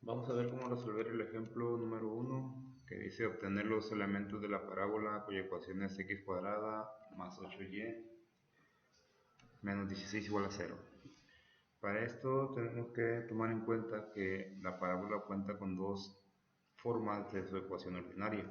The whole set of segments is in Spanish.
Vamos a ver cómo resolver el ejemplo número uno, que dice obtener los elementos de la parábola cuya ecuación es x cuadrada más 8y menos 16 igual a 0. Para esto tenemos que tomar en cuenta que la parábola cuenta con dos formas de su ecuación ordinaria,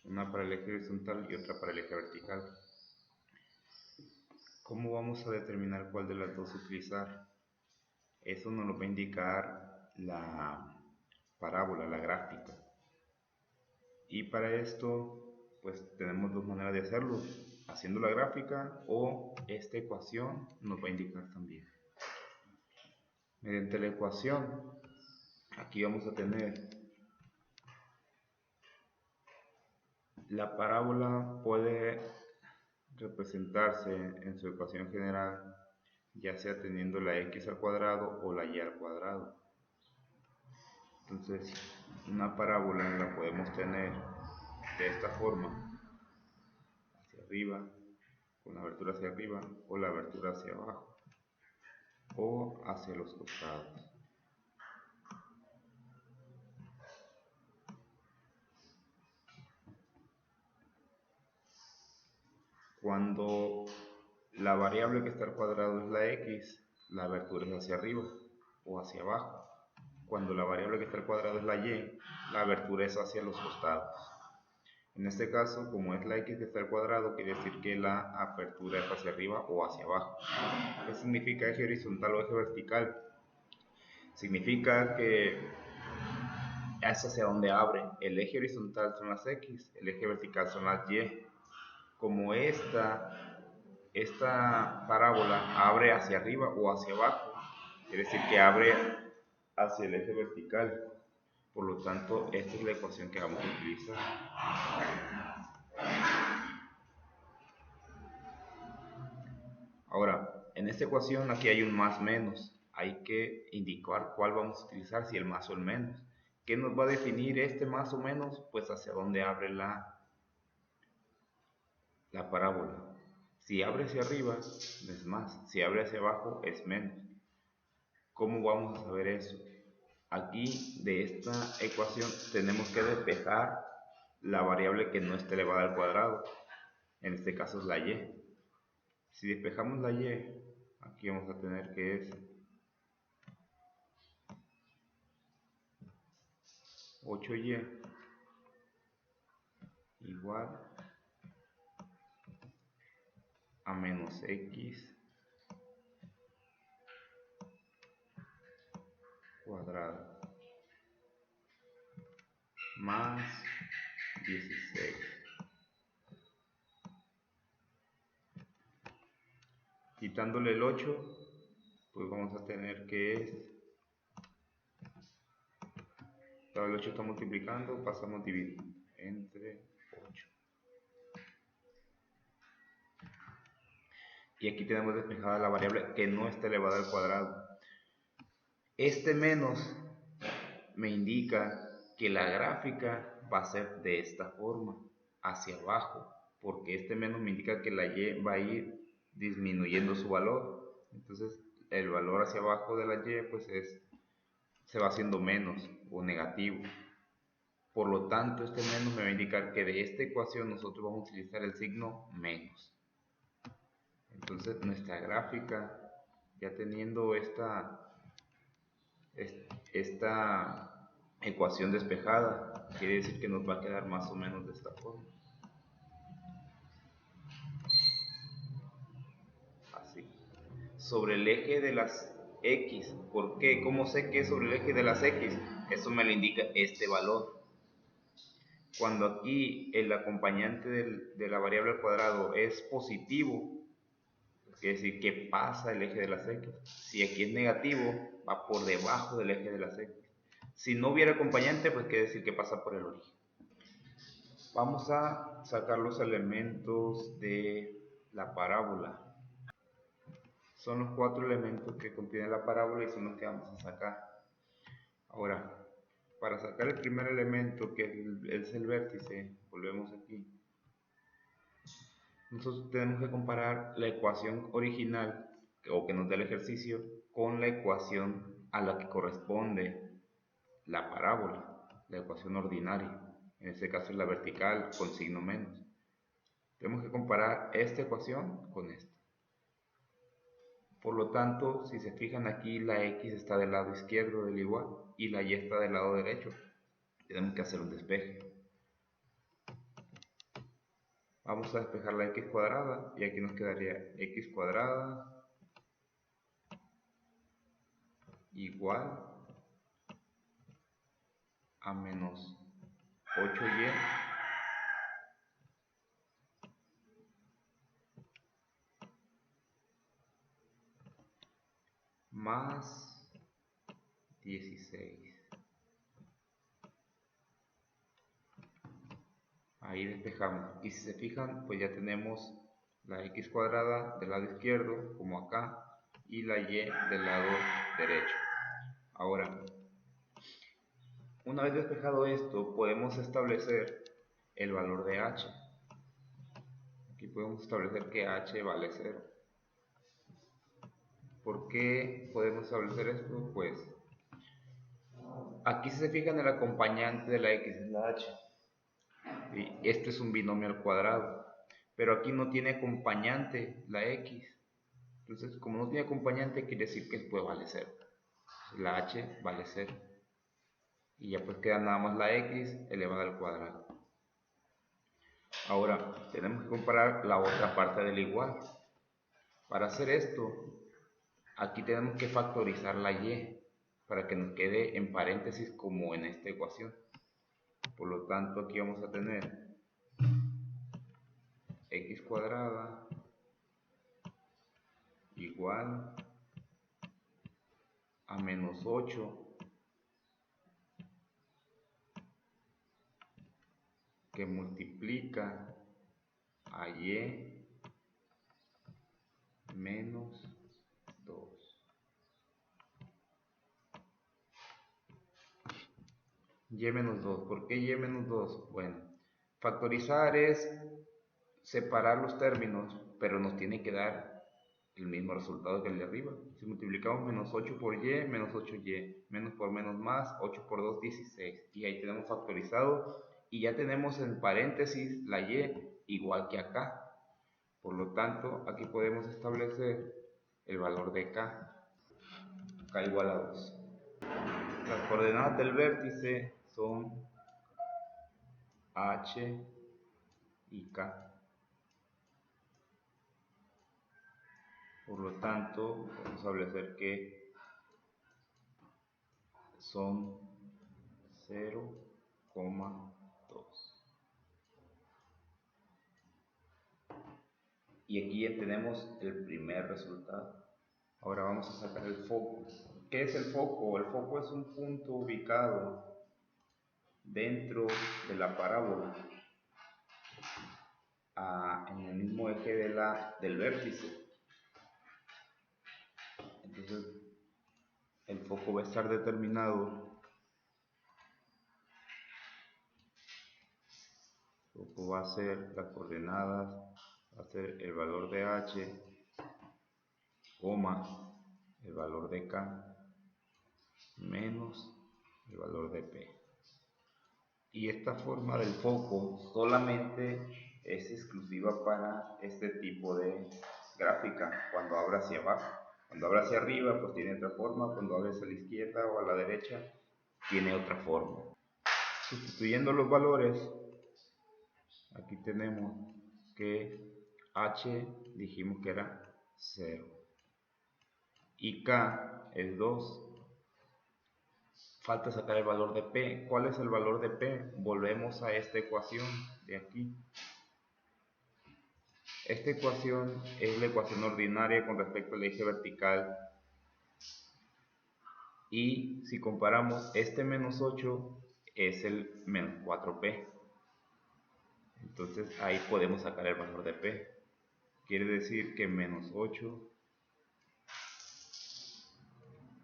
una para el eje horizontal y otra para el eje vertical. ¿Cómo vamos a determinar cuál de las dos utilizar? Eso nos lo va a indicar la parábola, la gráfica. Y para esto, pues tenemos dos maneras de hacerlo, haciendo la gráfica o esta ecuación nos va a indicar también. Mediante la ecuación, aquí vamos a tener la parábola puede representarse en su ecuación general, ya sea teniendo la x al cuadrado o la y al cuadrado. Entonces, una parábola la podemos tener de esta forma, hacia arriba, con la abertura hacia arriba o la abertura hacia abajo o hacia los costados. Cuando la variable que está al cuadrado es la x, la abertura es hacia arriba o hacia abajo. Cuando la variable que está al cuadrado es la y, la abertura es hacia los costados. En este caso, como es la x que está al cuadrado, quiere decir que la apertura es hacia arriba o hacia abajo. ¿Qué significa eje horizontal o eje vertical? Significa que es hacia donde abre. El eje horizontal son las x, el eje vertical son las y. Como esta parábola abre hacia arriba o hacia abajo, quiere decir que abre hacia el eje vertical. Por lo tanto, esta es la ecuación que vamos a utilizar. Ahora, en esta ecuación aquí hay un más menos. Hay que indicar cuál vamos a utilizar, si el más o el menos. ¿Qué nos va a definir este más o menos? Pues hacia dónde abre la parábola. Si abre hacia arriba, es más. Si abre hacia abajo, es menos. ¿Cómo vamos a saber eso? Aquí, de esta ecuación, tenemos que despejar la variable que no esté elevada al cuadrado. En este caso es la y. Si despejamos la y, aquí vamos a tener que es 8y igual a menos x cuadrado más 16. Quitándole el 8, pues vamos a tener que es, todo el 8 está multiplicando, pasamos dividiendo entre 8. Y aquí tenemos despejada la variable que no está elevada al cuadrado. Este menos me indica que la gráfica va a ser de esta forma, hacia abajo, porque este menos me indica que la y va a ir disminuyendo su valor. Entonces el valor hacia abajo de la y pues se va haciendo menos o negativo. Por lo tanto, este menos me va a indicar que de esta ecuación nosotros vamos a utilizar el signo menos. Entonces nuestra gráfica, ya teniendo esta ecuación despejada, quiere decir que nos va a quedar más o menos de esta forma. Así. Sobre el eje de las x, ¿por qué? ¿Cómo sé que es sobre el eje de las x? Eso me lo indica este valor. Cuando aquí el acompañante de la variable al cuadrado es positivo, quiere decir que pasa el eje de las x. Si aquí es negativo, va por debajo del eje de las x. Si no hubiera acompañante, pues quiere decir que pasa por el origen. Vamos a sacar los elementos de la parábola. Son los 4 elementos que contiene la parábola y son los que vamos a sacar. Ahora, para sacar el primer elemento, que es el vértice, volvemos aquí. Nosotros tenemos que comparar la ecuación original o que nos da el ejercicio con la ecuación a la que corresponde la parábola, la ecuación ordinaria. En este caso es la vertical con signo menos. Tenemos que comparar esta ecuación con esta. Por lo tanto, si se fijan aquí, la x está del lado izquierdo del igual y la y está del lado derecho. Tenemos que hacer un despeje. Vamos a despejar la x cuadrada y aquí nos quedaría x cuadrada igual a menos 8y más 16. Ahí despejamos. Y si se fijan, pues ya tenemos la x cuadrada del lado izquierdo, como acá, y la y del lado derecho. Ahora, una vez despejado esto, podemos establecer el valor de h. Aquí podemos establecer que h vale 0. ¿Por qué podemos establecer esto? Pues aquí si se fijan, el acompañante de la x es la h. Y este es un binomio al cuadrado, pero aquí no tiene acompañante la x. Entonces, como no tiene acompañante, quiere decir que después vale 0. La h vale 0. Y ya pues queda nada más la x elevada al cuadrado. Ahora, tenemos que comparar la otra parte del igual. Para hacer esto, aquí tenemos que factorizar la y para que nos quede en paréntesis como en esta ecuación. Por lo tanto, aquí vamos a tener x cuadrada igual a menos 8 que multiplica a y menos 2. Y menos 2. ¿Por qué y menos 2? Bueno, factorizar es separar los términos, pero nos tiene que dar el mismo resultado que el de arriba. Si multiplicamos menos 8 por y, menos 8y, menos por menos más, 8 por 2, 16. Y ahí tenemos factorizado y ya tenemos en paréntesis la y igual que acá. Por lo tanto, aquí podemos establecer el valor de k igual a 2. Las coordenadas del vértice son h y k. Por lo tanto, vamos a establecer que son 0,2. Y aquí ya tenemos el primer resultado. Ahora vamos a sacar el foco. ¿Qué es el foco? El foco es un punto ubicado dentro de la parábola en el mismo eje del vértice. Entonces, el foco va a estar determinado. El foco va a ser las coordenadas, va a ser el valor de h, coma, el valor de k, menos el valor de p. Y esta forma del foco solamente es exclusiva para este tipo de gráfica, cuando abra hacia abajo. Cuando abra hacia arriba, pues tiene otra forma. Cuando abra hacia la izquierda o a la derecha, tiene otra forma. Sustituyendo los valores, aquí tenemos que h dijimos que era 0 y k es 2. Falta sacar el valor de p. ¿Cuál es el valor de p? Volvemos a esta ecuación de aquí. Esta ecuación es la ecuación ordinaria con respecto al eje vertical. Y si comparamos, este menos 8 es el menos 4p. Entonces ahí podemos sacar el valor de p. Quiere decir que menos 8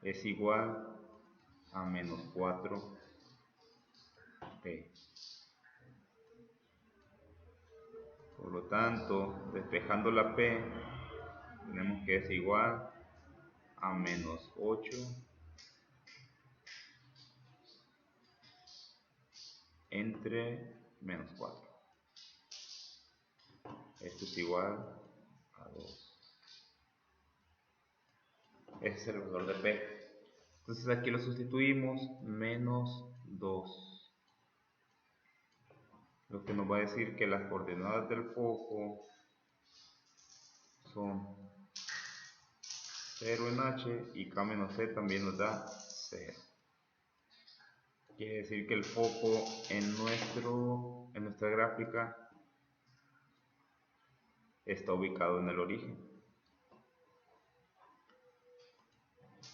es igual a menos 4p. Por lo tanto, despejando la p, tenemos que es igual a menos 8 entre menos 4. Esto es igual a 2. Ese es el valor de P. Entonces aquí lo sustituimos, menos 2. Lo que nos va a decir que las coordenadas del foco son 0 en H y K menos C también nos da 0. Quiere decir que el foco en nuestra gráfica está ubicado en el origen.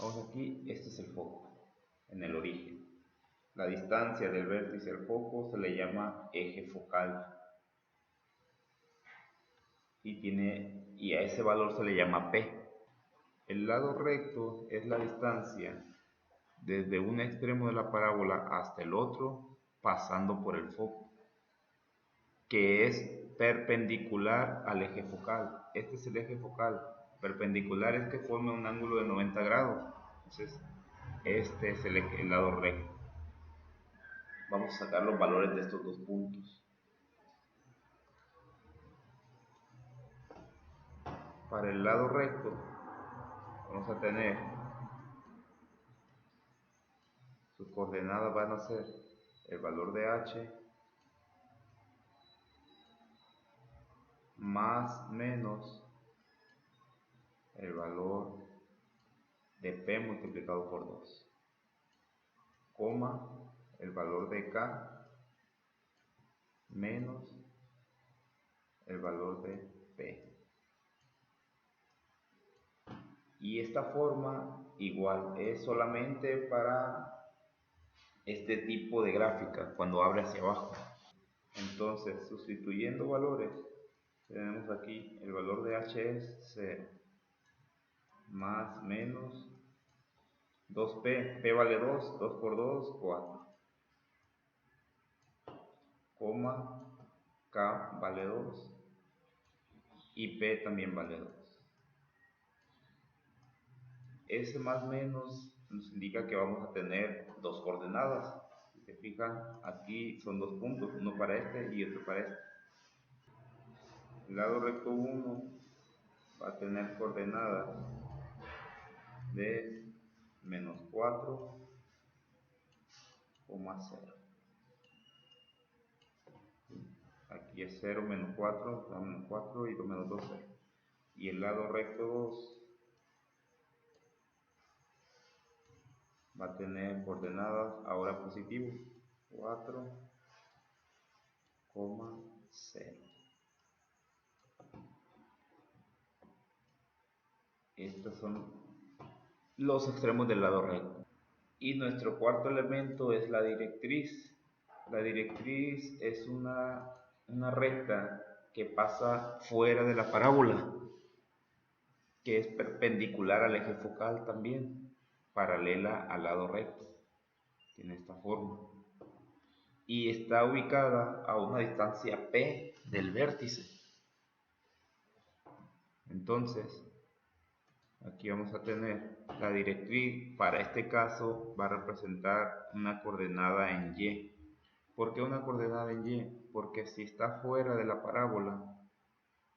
Vamos aquí, este es el foco, en el origen. La distancia del vértice al foco se le llama eje focal. Y a ese valor se le llama P. El lado recto es la distancia desde un extremo de la parábola hasta el otro, pasando por el foco, que es perpendicular al eje focal. Este es el eje focal. Perpendicular es que forma un ángulo de 90 grados. Entonces, este es el lado recto. Vamos a sacar los valores de estos dos puntos. Para el lado recto, vamos a tener, sus coordenadas van a ser el valor de H más menos el valor de P multiplicado por 2, coma el valor de K menos el valor de P. Y esta forma igual es solamente para este tipo de gráfica cuando abre hacia abajo. Entonces, sustituyendo valores, tenemos aquí el valor de H es 0 más menos 2P, P vale 2, 2 por 2, 4, coma, K vale 2 y P también vale 2. Ese más menos nos indica que vamos a tener dos coordenadas. Si se fijan, aquí son dos puntos, uno para este y otro para este. El lado recto 1 va a tener coordenadas de menos 4, 0. Aquí es 0, menos 4, da menos 4 y 2 menos 2, 0. Y el lado recto 2 va a tener coordenadas ahora positivo, 4, 0. Estos son los extremos del lado recto. Y nuestro cuarto elemento es la directriz. La directriz es una recta que pasa fuera de la parábola, que es perpendicular al eje focal también, paralela al lado recto. Tiene esta forma. Y está ubicada a una distancia P del vértice. Entonces, aquí vamos a tener la directriz. Para este caso va a representar una coordenada en Y. ¿Por qué una coordenada en Y? Porque si está fuera de la parábola,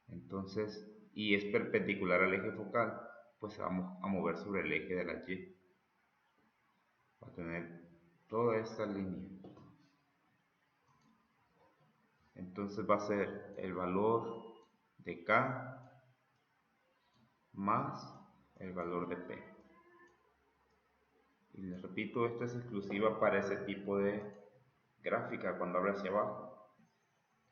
entonces, y es perpendicular al eje focal, pues vamos a mover sobre el eje de la Y. Va a tener toda esta línea. Entonces va a ser el valor de K más el valor de P. Y les repito, esto es exclusiva para ese tipo de gráfica cuando abre hacia abajo.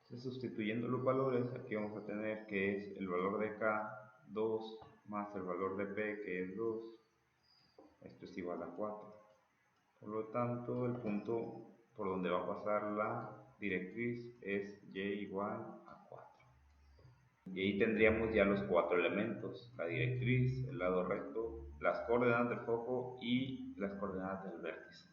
Entonces, sustituyendo los valores, aquí vamos a tener que es el valor de K, 2, más el valor de P, que es 2. Esto es igual a 4. Por lo tanto, el punto por donde va a pasar la directriz es Y igual a 4. Y ahí tendríamos ya los 4 elementos: la directriz, el lado recto, las coordenadas del foco y las coordenadas del vértice.